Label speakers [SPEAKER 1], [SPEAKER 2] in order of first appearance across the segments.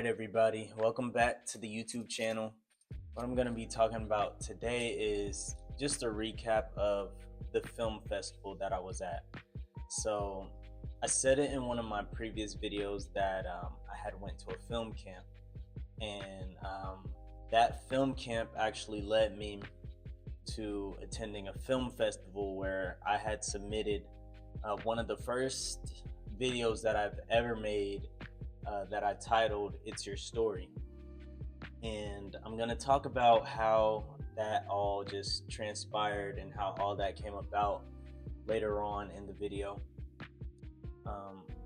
[SPEAKER 1] Alright everybody, welcome back to the YouTube channel. What I'm going to be talking about today is just a recap of the film festival that I was at. So I said it in one of my previous videos that I had went to a film camp, and that film camp actually led me to attending a film festival where I had submitted one of the first videos that I've ever made that I titled It's Your Story. And I'm going to talk about how that all just transpired and how all that came about later on in the video.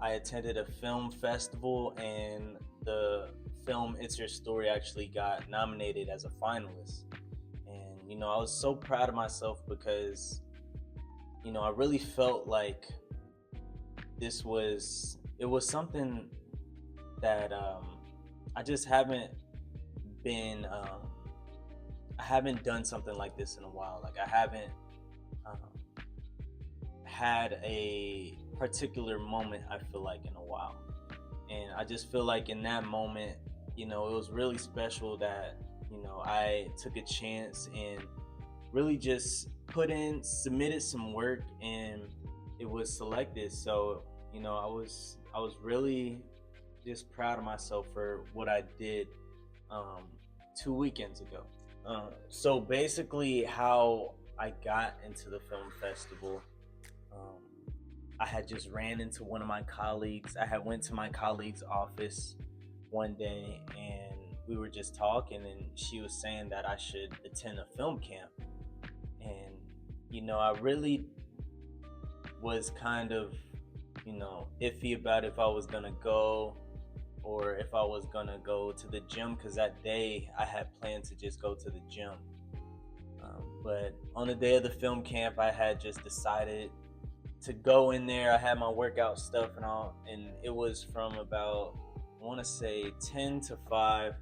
[SPEAKER 1] I attended a film festival, and the film It's Your Story actually got nominated as a finalist. And I was so proud of myself because I really felt like it was something that I just haven't been I haven't done something like this in a while. Like, I haven't had a particular moment, I feel like, in a while. And I just feel like in that moment, it was really special that I took a chance and really just submitted some work, and it was selected. So I was really just proud of myself for what I did 2 weekends ago. So basically, how I got into the film festival, I had just ran into one of my colleagues. I had went to my colleague's office one day, and we were just talking, and she was saying that I should attend a film camp. And I really was kind of iffy about if I was gonna go or if I was gonna go to the gym, because that day I had planned to just go to the gym. But on the day of the film camp, I had just decided to go in there. I had my workout stuff and all, and it was from about, I want to say 10 to 5.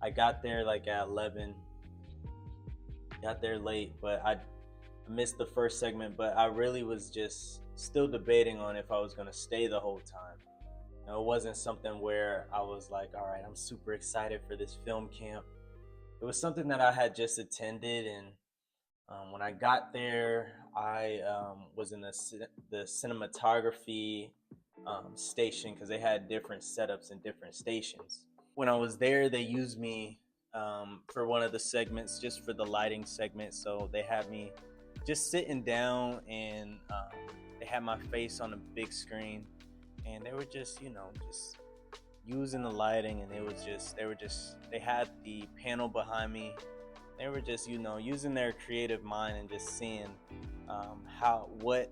[SPEAKER 1] I got there like at 11. Got there late, but I missed the first segment. But I really was just still debating on if I was gonna stay the whole time. It wasn't something where I was like, all right, I'm super excited for this film camp. It was something that I had just attended, and when I got there, I was in the cinematography station, because they had different setups in different stations. When I was there, they used me for one of the segments, just for the lighting segment. So they had me just sitting down, and they had my face on a big screen, and they were just just using the lighting, and they had the panel behind me. They were just using their creative mind and just seeing what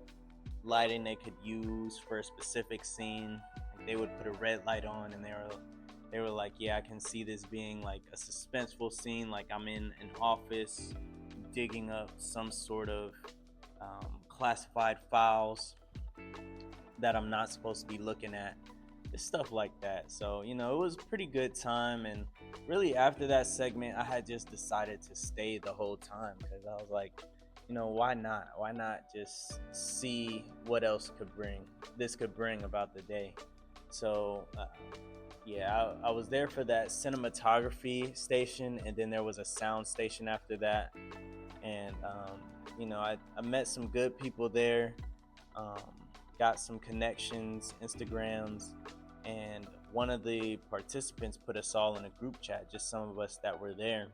[SPEAKER 1] lighting they could use for a specific scene. Like, they would put a red light on, and they were like, yeah, I can see this being like a suspenseful scene, like I'm in an office digging up some sort of classified files that I'm not supposed to be looking at. It's stuff like that. So it was a pretty good time. And really, after that segment, I had just decided to stay the whole time, because I was like, why not just see what else could bring about the day. So yeah, I was there for that cinematography station, and then there was a sound station after that. And I met some good people there, got some connections, Instagrams, and one of the participants put us all in a group chat, just some of us that were there.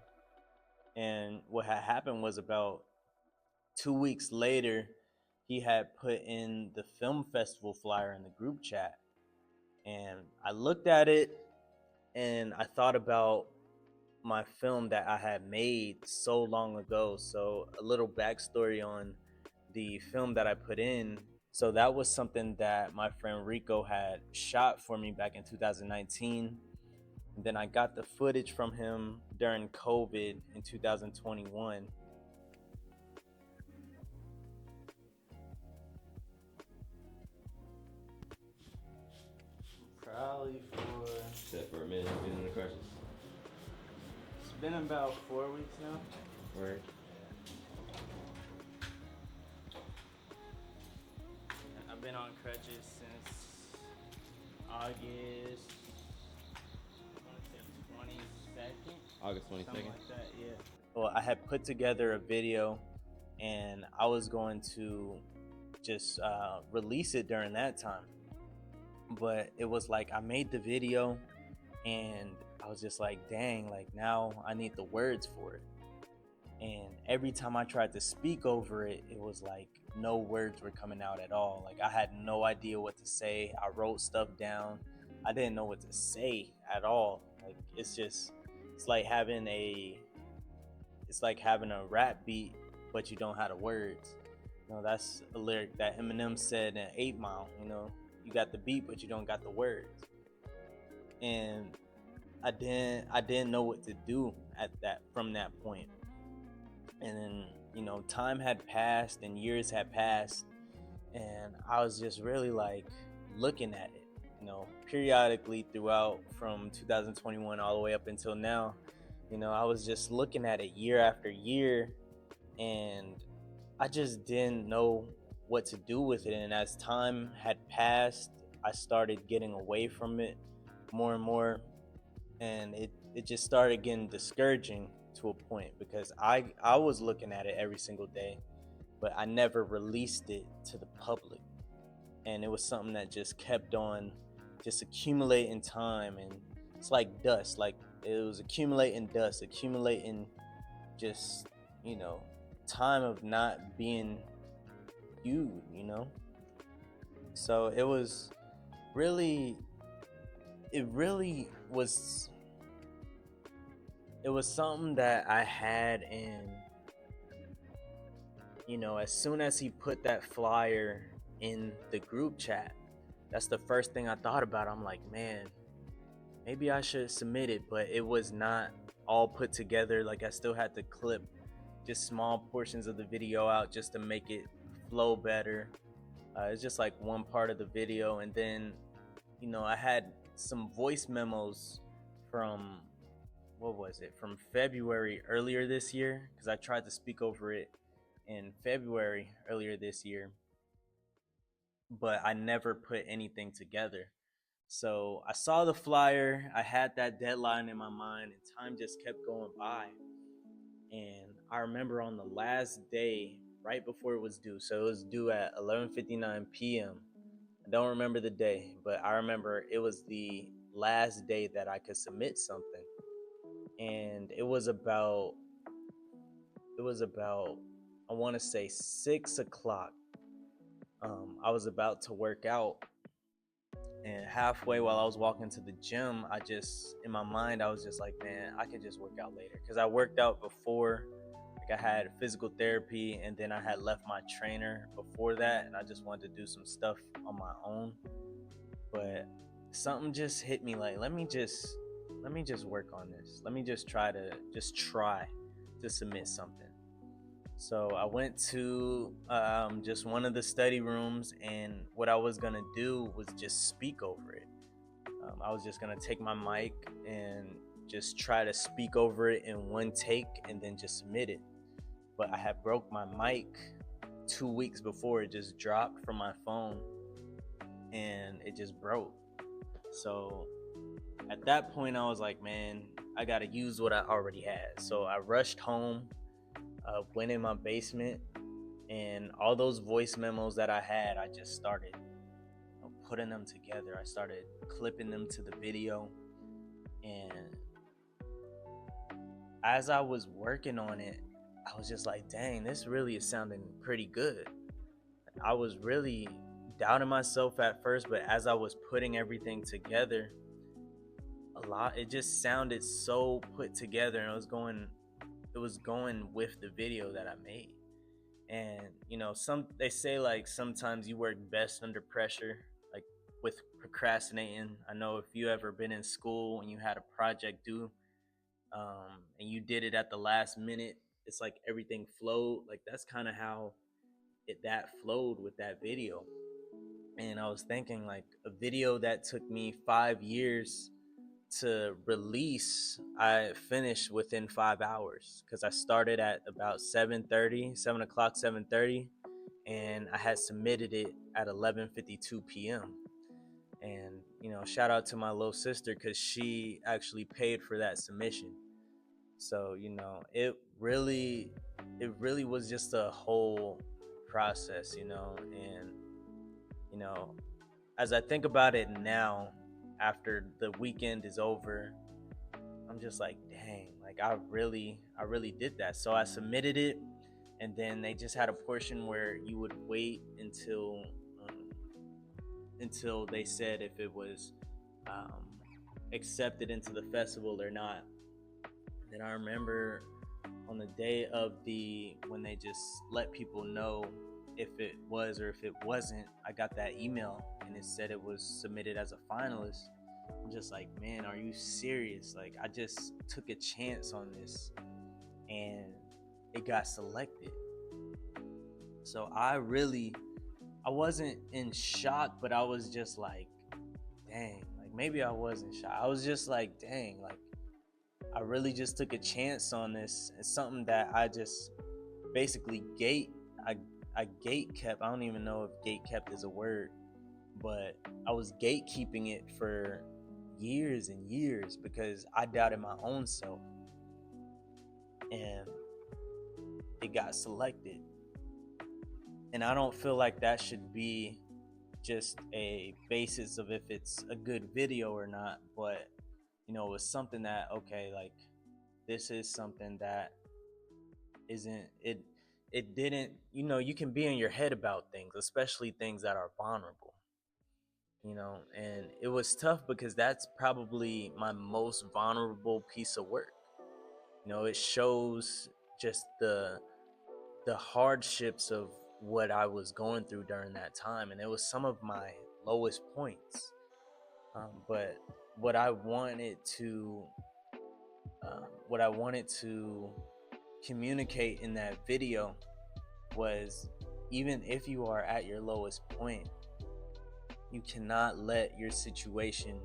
[SPEAKER 1] And what had happened was, about 2 weeks later, he had put in the film festival flyer in the group chat. And I looked at it, and I thought about my film that I had made so long ago. So a little backstory on the film that I put in. So that was something that my friend Rico had shot for me back in 2019. And then I got the footage from him during COVID in 2021. Probably
[SPEAKER 2] Except for a minute, been in the crutches.
[SPEAKER 1] It's been about 4 weeks now.
[SPEAKER 2] Right.
[SPEAKER 1] I've been on crutches since August, I want to
[SPEAKER 2] August 22nd.
[SPEAKER 1] something like that. Yeah. Well, I had put together a video, and I was going to just release it during that time. But it was like I made the video, and I was just like, dang, like now I need the words for it. And every time I tried to speak over it, it was like no words were coming out at all. Like I had no idea what to say. I wrote stuff down. I didn't know what to say at all. Like it's like having a rap beat, but you don't have the words. That's a lyric that Eminem said in 8 Mile. You got the beat, but you don't got the words. And I didn't know what to do from that point. And then time had passed and years had passed, and I was just really like looking at it periodically throughout from 2021 all the way up until now. I was just looking at it year after year, and I just didn't know what to do with it. And as time had passed, I started getting away from it more and more, and it just started getting discouraging to a point, because I was looking at it every single day, but I never released it to the public. And it was something that just kept on just accumulating time, and it's like dust. Like it was accumulating dust, accumulating just time of not being viewed. So it was something that I had. And as soon as he put that flyer in the group chat, that's the first thing I thought about. I'm like, man, maybe I should submit it. But it was not all put together. Like I still had to clip just small portions of the video out just to make it flow better. It's just like one part of the video. And then I had some voice memos from from February earlier this year, because I tried to speak over it in February earlier this year, but I never put anything together. So I saw the flyer, I had that deadline in my mind, and time just kept going by. And I remember on the last day, right before it was due, so it was due at 11:59 p.m. I don't remember the day, but I remember it was the last day that I could submit something. And it was about I want to say 6 o'clock. I was about to work out, and halfway while I was walking to the gym, in my mind, I was just like, man, I could just work out later. Because I worked out before, like I had physical therapy, and then I had left my trainer before that, and I just wanted to do some stuff on my own. But something just hit me like, let me just work on this. Let me just try to submit something. So I went to just one of the study rooms, and what I was gonna do was just speak over it. I was just gonna take my mic and just try to speak over it in one take, and then just submit it. But I had broke my mic 2 weeks before. It just dropped from my phone, and it just broke. So at that point, I was like, man, I gotta use what I already had. So I rushed home, went in my basement, and all those voice memos that I had, I just started putting them together. I started clipping them to the video. And as I was working on it, I was just like, dang, this really is sounding pretty good. I was really doubting myself at first, but as I was putting everything together, it just sounded so put together, and it was going with the video that I made. And they say like sometimes you work best under pressure, like with procrastinating. I know if you ever been in school and you had a project due, and you did it at the last minute, it's like everything flowed. Like that's kind of how that flowed with that video. And I was thinking, like, a video that took me 5 years to release, I finished within 5 hours, because I started at about 7:30, and I had submitted it at 11:52 p.m. And shout out to my little sister, because she actually paid for that submission. So, it really was just a whole process, and you know, as I think about it now, after the weekend is over, I'm just like, dang, like I really did that. So I submitted it, and then they just had a portion where you would wait um, until they said if it was um, accepted into the festival or not. Then I remember on the day of when they just let people know if it was or if it wasn't, I got that email and it said it was submitted as a finalist. I'm just like, man, are you serious? Like, I just took a chance on this and it got selected. So I wasn't in shock, but I was just like, dang, like maybe I was in shock. I was just like, dang, like I really just took a chance on this. It's something that I just basically I gate kept. I don't even know if gate kept is a word, but I was gatekeeping it for years and years because I doubted my own self, and it got selected. And I don't feel like that should be just a basis of if it's a good video or not, but it was something that, okay, like this is something that isn't it didn't, you can be in your head about things, especially things that are vulnerable, and it was tough because that's probably my most vulnerable piece of work. It shows just the hardships of what I was going through during that time, and it was some of my lowest points. But what I wanted to what I wanted to communicate in that video was, even if you are at your lowest point, you cannot let your situation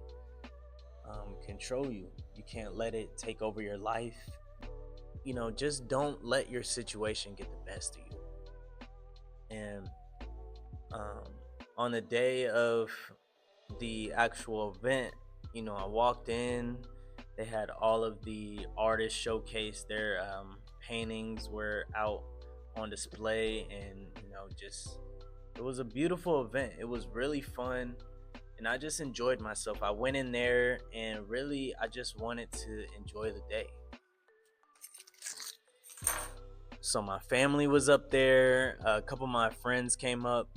[SPEAKER 1] control you. You can't let it take over your life. Just don't let your situation get the best of you. And on the day of the actual event, I walked in. They had all of the artists showcase their paintings were out on display, and just it was a beautiful event. It was really fun, and I just enjoyed myself. I went in there and really I just wanted to enjoy the day. So my family was up there, a couple of my friends came up,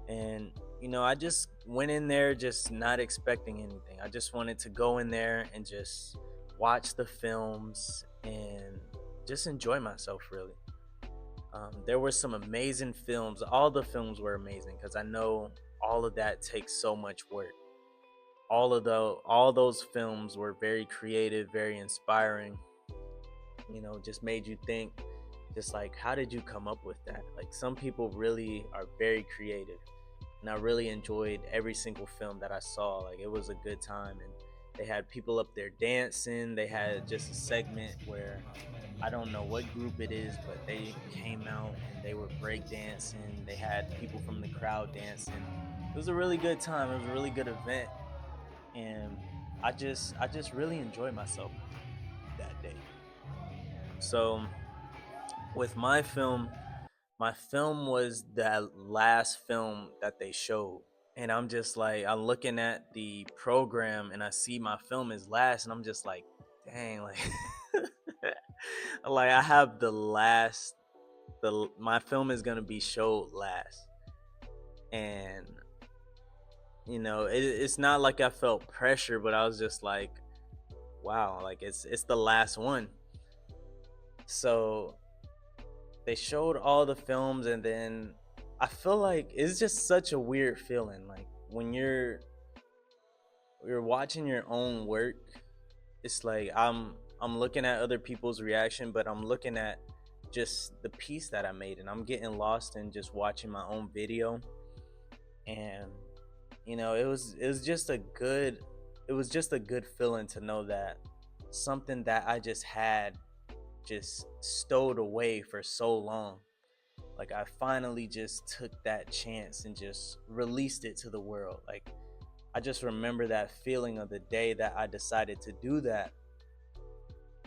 [SPEAKER 1] and I just went in there just not expecting anything. I just wanted to go in there and just watch the films and just enjoy myself, really. There were some amazing films. All the films were amazing because I know all of that takes so much work. All those films were very creative, very inspiring. Just made you think, just like, how did you come up with that? Like, some people really are very creative, and I really enjoyed every single film that I saw. Like, it was a good time, and they had people up there dancing. They had just a segment where I don't know what group it is, but they came out and they were break dancing. They had people from the crowd dancing. It was a really good time. It was a really good event, and I just really enjoyed myself that day. So with my film was the last film that they showed. And I'm just like, I'm looking at the program and I see my film is last, and I'm just like, dang, like, like I have my film is gonna be showed last. And it's not like I felt pressure, but I was just like, wow, like it's the last one. So they showed all the films, and then I feel like it's just such a weird feeling, like when you're watching your own work. It's like I'm looking at other people's reaction, but I'm looking at just the piece that I made, and I'm getting lost in just watching my own video. And it was just a good feeling to know that something that I just had just stowed away for so long, like I finally just took that chance and just released it to the world. Like, I just remember that feeling of the day that I decided to do that.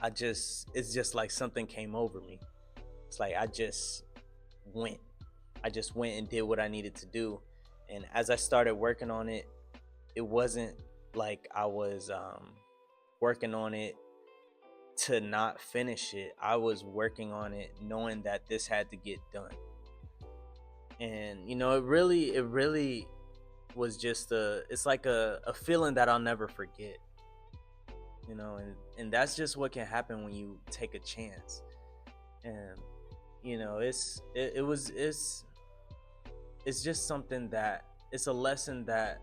[SPEAKER 1] it's just like something came over me. It's like went I just went and did what I needed to do. And as I started working on it, it wasn't like I was working on it to not finish it. I was working on it knowing that this had to get done. And it really was just it's like a feeling that I'll never forget. And that's just what can happen when you take a chance. And it's just something that it's a lesson that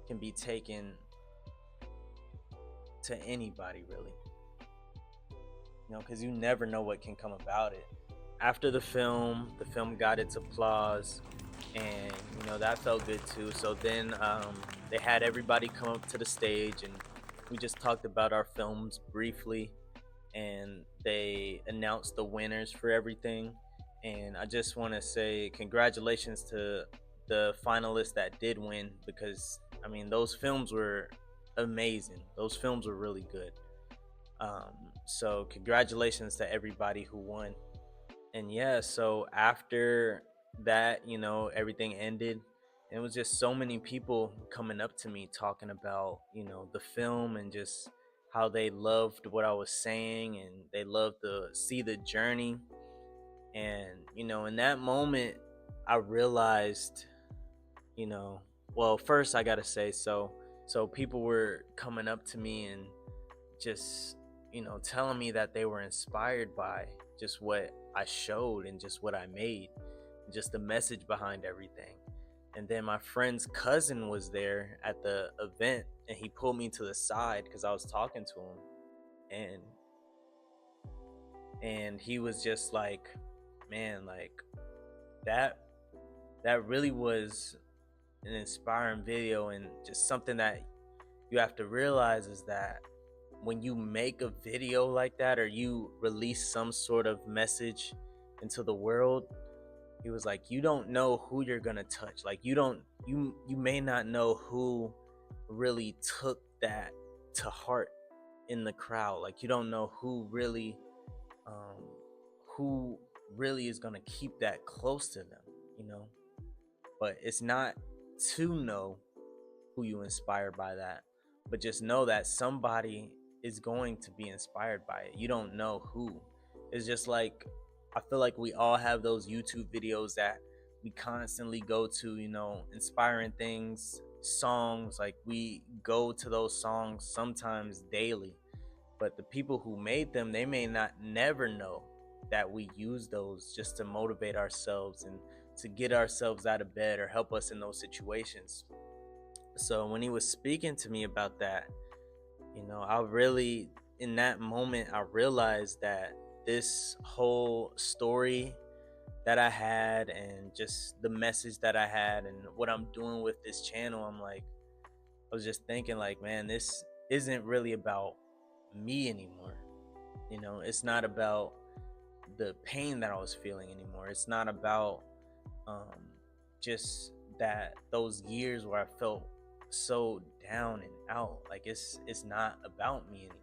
[SPEAKER 1] can be taken to anybody, really. Because you never know what can come about it. After the film got its applause, and that felt good too. So then they had everybody come up to the stage, and we just talked about our films briefly, and they announced the winners for everything. And I just want to say congratulations to the finalists that did win, because I mean those films were amazing. Those films were really good. So congratulations to everybody who won. And yeah, so after that, everything ended. And it was just so many people coming up to me talking about, the film, and just how they loved what I was saying, and they loved to see the journey. And, in that moment, I realized, you know, well, first I gotta say, so people were coming up to me and just, telling me that they were inspired by just what I showed and just what I made, just the message behind everything. And then my friend's cousin was there at the event, and he pulled me to the side because I was talking to him, and he was just like, man, like that really was an inspiring video. And just something that you have to realize is that when you make a video like that, or you release some sort of message into the world, he was like, you don't know who you're gonna touch. Like you may not know who really took that to heart in the crowd. Like you don't know um who really is gonna keep that close to them. But it's not to know who you inspire by that, but just know that somebody is going to be inspired by it. You don't know who. It's just like, I feel like we all have those YouTube videos that we constantly go to, inspiring things, songs. Like we go to those songs sometimes daily, but the people who made them, they may not never know that we use those just to motivate ourselves and to get ourselves out of bed or help us in those situations. So when he was speaking to me about that, I really, in that moment, I realized that this whole story that I had, and just the message that I had, and what I'm doing with this channel, I was just thinking like, man, this isn't really about me anymore. It's not about the pain that I was feeling anymore. It's not about just that those years where I felt so down and out. Like it's not about me anymore.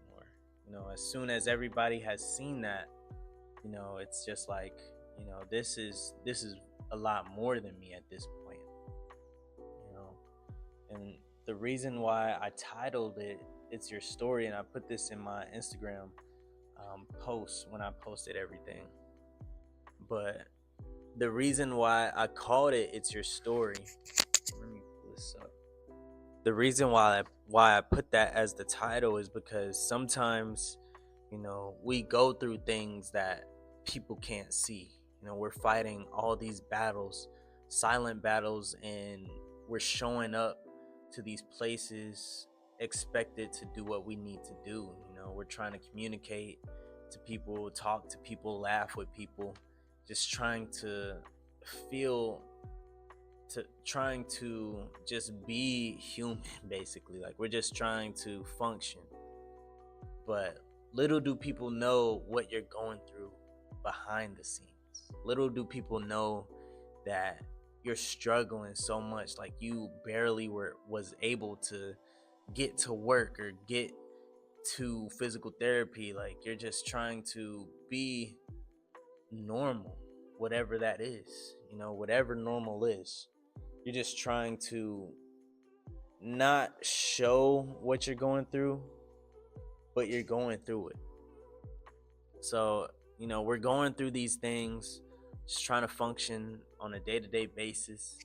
[SPEAKER 1] As soon as everybody has seen that, it's just like, this is a lot more than me at this point. And the reason why I titled it "It's Your Story," and I put this in my Instagram post when I posted everything, but the reason why I called it "It's Your Story," let me pull this up. The reason why I put that as the title is because sometimes, we go through things that people can't see. We're fighting all these battles, silent battles, and we're showing up to these places expected to do what we need to do. We're trying to communicate to people, talk to people, laugh with people, just trying to trying to just be human, basically. Like we're just trying to function. But little do people know what you're going through behind the scenes. Little do people know that you're struggling so much, like you barely was able to get to work or get to physical therapy, like you're just trying to be normal, whatever that is, whatever normal is. You're just trying to not show what you're going through, but you're going through it. So, we're going through these things, just trying to function on a day-to-day basis.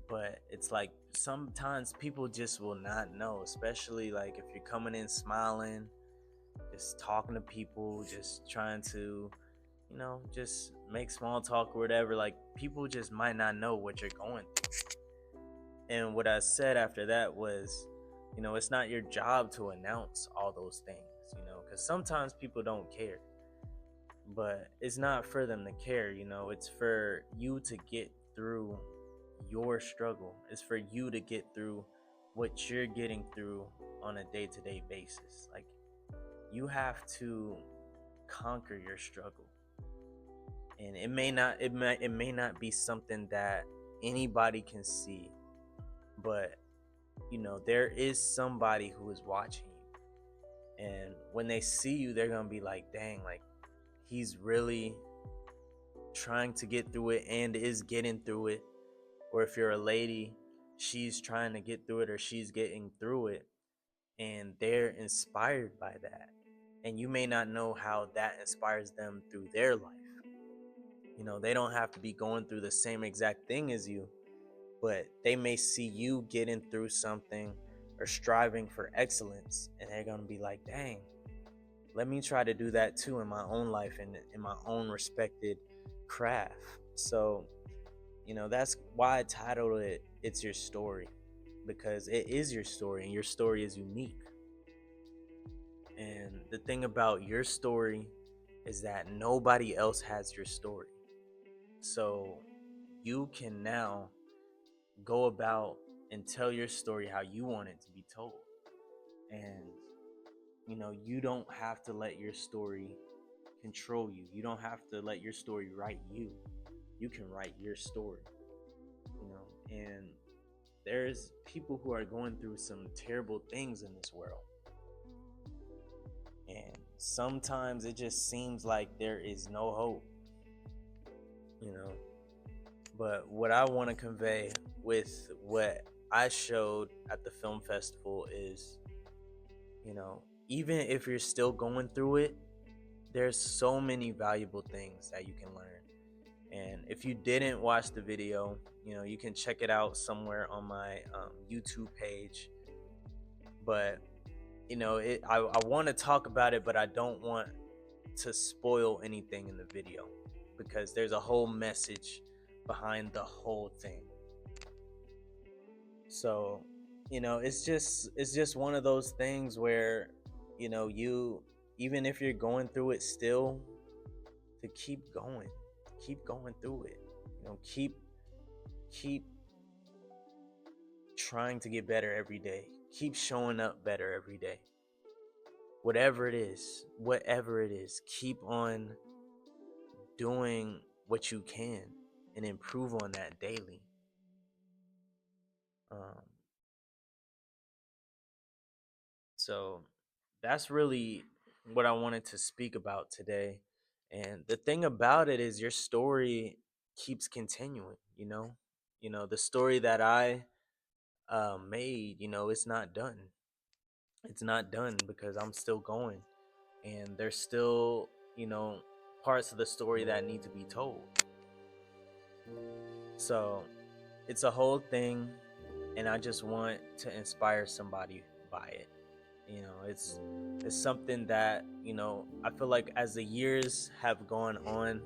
[SPEAKER 1] But it's like sometimes people just will not know, especially like if you're coming in smiling, just talking to people, just trying to, just make small talk or whatever. Like people just might not know what you're going through. And what I said after that was, it's not your job to announce all those things, because sometimes people don't care. But it's not for them to care, it's for you to get through your struggle. It's for you to get through what you're getting through on a day-to-day basis. Like you have to conquer your struggle. And it may not be something that anybody can see, but there is somebody who is watching you. And when they see you, they're gonna be like, dang, like he's really trying to get through it and is getting through it. Or if you're a lady, she's trying to get through it or she's getting through it, and they're inspired by that. And you may not know how that inspires them through their life. They don't have to be going through the same exact thing as you, but they may see you getting through something or striving for excellence, and they're going to be like, dang, let me try to do that too in my own life and in my own respected craft. So, that's why I titled it It's Your Story, because it is your story and your story is unique. And the thing about your story is that nobody else has your story. So you can now go about and tell your story how you want it to be told. And, you don't have to let your story control you. You don't have to let your story write you. You can write your story, and there's people who are going through some terrible things in this world. And sometimes it just seems like there is no hope, But what I want to convey with what I showed at the film festival is, even if you're still going through it, there's so many valuable things that you can learn. And if you didn't watch the video, you can check it out somewhere on my YouTube page. But, I want to talk about it, but I don't want to spoil anything in the video because there's a whole message behind the whole thing. So, it's just one of those things where, you, even if you're going through it still, to keep going through it, keep trying to get better every day, keep showing up better every day. Whatever it is, keep on doing what you can and improve on that daily. So that's really what I wanted to speak about today. And the thing about it is your story keeps continuing, the story that I made, it's not done. It's not done because I'm still going, and there's still, parts of the story that need to be told. So it's a whole thing, and I just want to inspire somebody by it. It's something that, I feel like as the years have gone on,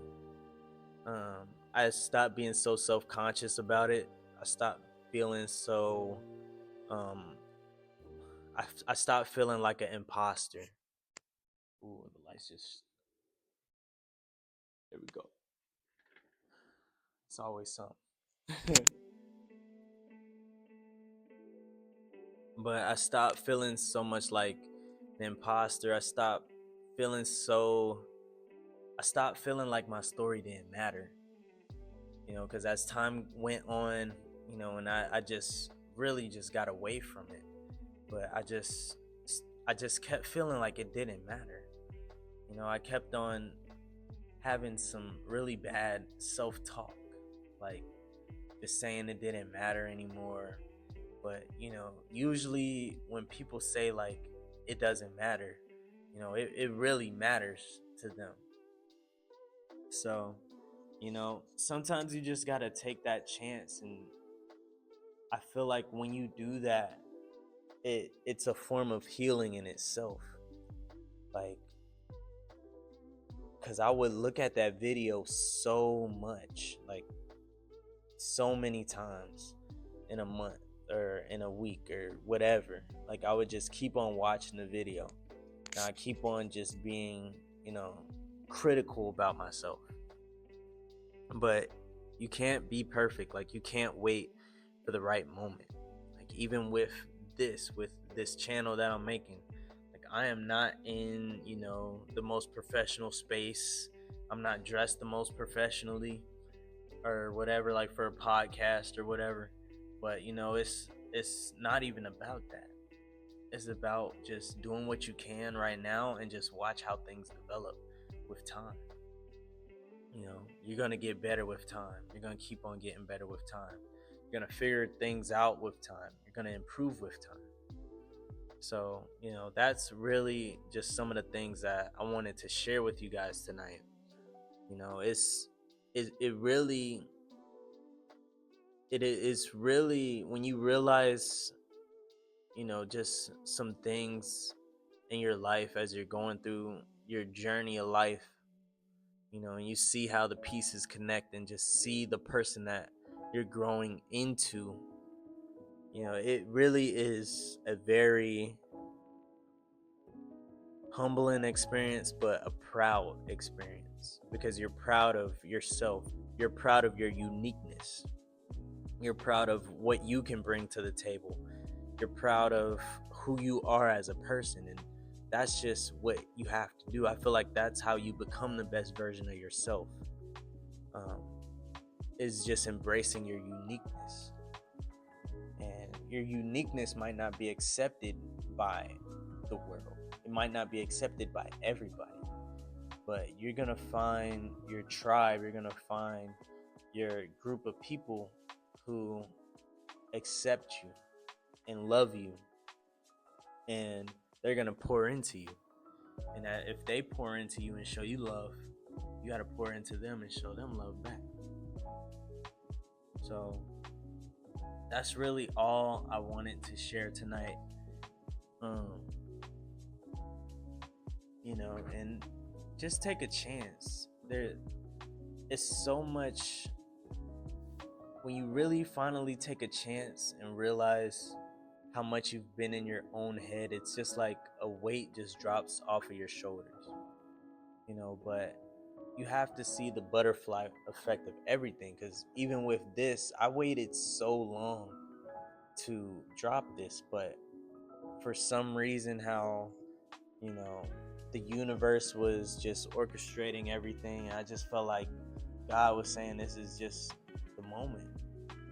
[SPEAKER 1] I stopped being so self-conscious about it. I stopped feeling so I stopped feeling like an imposter. Ooh, the lights just, there we go. It's always something. But I stopped feeling so much like an imposter. I stopped feeling like my story didn't matter. Because as time went on, and I just really just got away from it. But I I just kept feeling like it didn't matter. I kept on having some really bad self-talk, like just saying it didn't matter anymore. But usually when people say like it doesn't matter, it really matters to them. So sometimes you just gotta take that chance, and I feel like when you do that, it's a form of healing in itself. Like, because I would look at that video so much, like so many times in a month or in a week or whatever. Like, I would just keep on watching the video, and I keep on just being critical about myself. But you can't be perfect. Like, you can't wait for the right moment. Like, even with this channel that I'm making, like, I am not in the most professional space. I'm not dressed the most professionally or whatever, like for a podcast or whatever. But it's not even about that. It's about just doing what you can right now and just watch how things develop with time. You're going to get better with time. You're going to keep on getting better with time. You're going to figure things out with time. You're going to improve with time. So, that's really just some of the things that I wanted to share with you guys tonight. It really when you realize, just some things in your life as you're going through your journey of life, and you see how the pieces connect and just see the person that you're growing into. It really is a very humbling experience, but a proud experience, because you're proud of yourself. You're proud of your uniqueness. You're proud of what you can bring to the table. You're proud of who you are as a person, and that's just what you have to do. I feel like that's how you become the best version of yourself, is just embracing your uniqueness. And your uniqueness might not be accepted by the world. It might not be accepted by everybody, but you're gonna find your tribe. You're gonna find your group of people who accept you and love you, and they're gonna pour into you. And that if they pour into you and show you love, you gotta pour into them and show them love back. So that's really all I wanted to share tonight. And just take a chance. There is so much when you really finally take a chance and realize how much you've been in your own head. It's just like a weight just drops off of your shoulders, but you have to see the butterfly effect of everything. Because even with this, I waited so long to drop this, but for some reason, how the universe was just orchestrating everything, I just felt like God was saying, this is just the moment.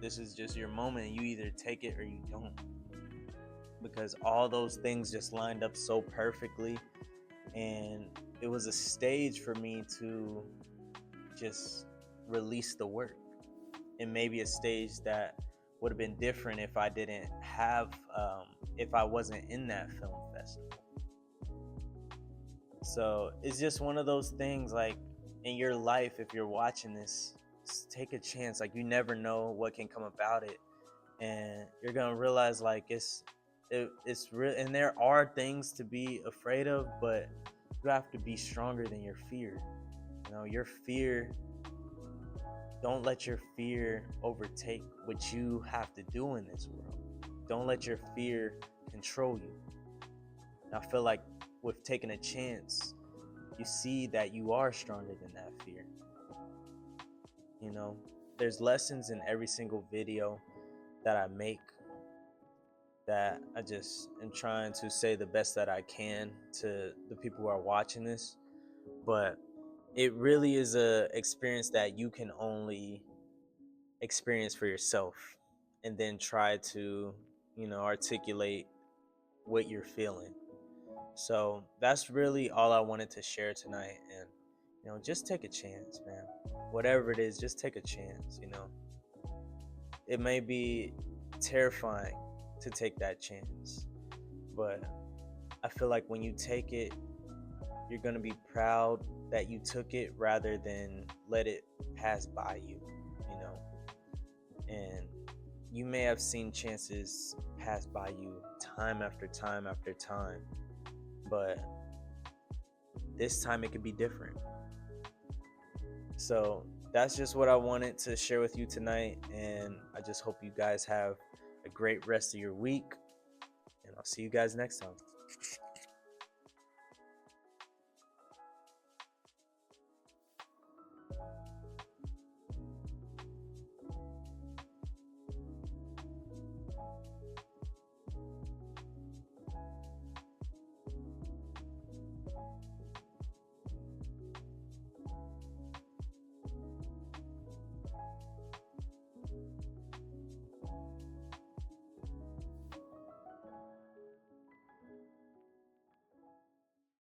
[SPEAKER 1] This is just your moment. You either take it or you don't, because all those things just lined up so perfectly. And it was a stage for me to just release the work. And maybe a stage that would have been different if I didn't have if I wasn't in that film festival. So it's just one of those things, like, in your life, if you're watching this, just take a chance. Like, you never know what can come about it, and you're gonna realize, like, it's real. And there are things to be afraid of, but you have to be stronger than your fear. Your fear, don't let your fear overtake what you have to do in this world. Don't let your fear control you. And I feel like with taking a chance, you see that you are stronger than that fear. There's lessons in every single video that I make, that I just am trying to say the best that I can to the people who are watching this. But it really is a experience that you can only experience for yourself, and then try to articulate what you're feeling. So that's really all I wanted to share tonight. And, just take a chance, man. Whatever it is, just take a chance. It may be terrifying to take that chance, but I feel like when you take it, you're going to be proud that you took it rather than let it pass by you. And you may have seen chances pass by you time after time after time, but this time it could be different. So that's just what I wanted to share with you tonight, and I just hope you guys have a great rest of your week, and I'll see you guys next time.